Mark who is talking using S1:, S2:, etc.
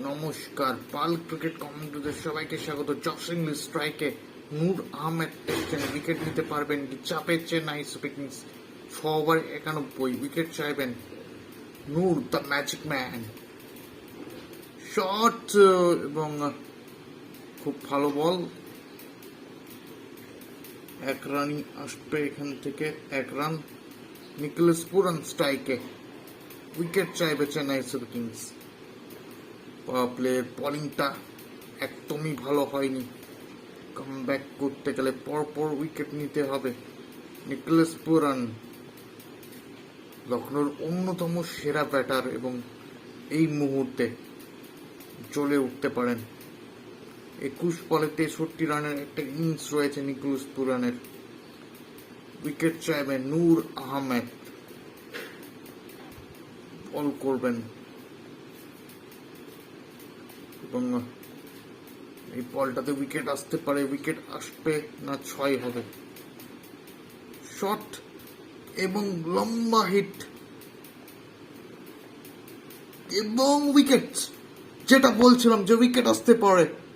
S1: নমস্কার, পাল ক্রিকেট কমেন্ট্রিদের সবাইকে স্বাগত। জস ইংলিশ স্ট্রাইকে নূর আহমেদ এসেছেন, উইকেট নিতে পারবেন কি? চাপে Chennai Super Kings 6 over 91 wicket চাইবেন Noor the magic man. Shot এবং খুব ভালো বল, 1 রানই আসবে এখান থেকে, 1 রান। নিকোলাস পুরান স্ট্রাইকে উইকেট চাইবে চেন্নাই সুপার কিংস। প্লেয়ার বোলিংটা একদমই ভালো হয়নি, কামব্যাক করতে গেলে পরপর উইকেট নিতে হবে। নিকোলাস পুরান লখনৌর অন্যতম সেরা ব্যাটার এবং এই মুহূর্তে জ্বলে উঠতে পারেন। 21 বলে 63 রানের একটা ইনিংস রয়েছে নিকোলাস পুরানের। উইকেট চাইবেন নূর আহমেদ, বল করবেন এবং এই বলটাতে উইকেট আসতে পারে। উইকেট আসবে না 6 হবে। শট এবং লম্বা হিট এবং উইকেট, যেটা বলছিলাম যে উইকেট আসতে পারে।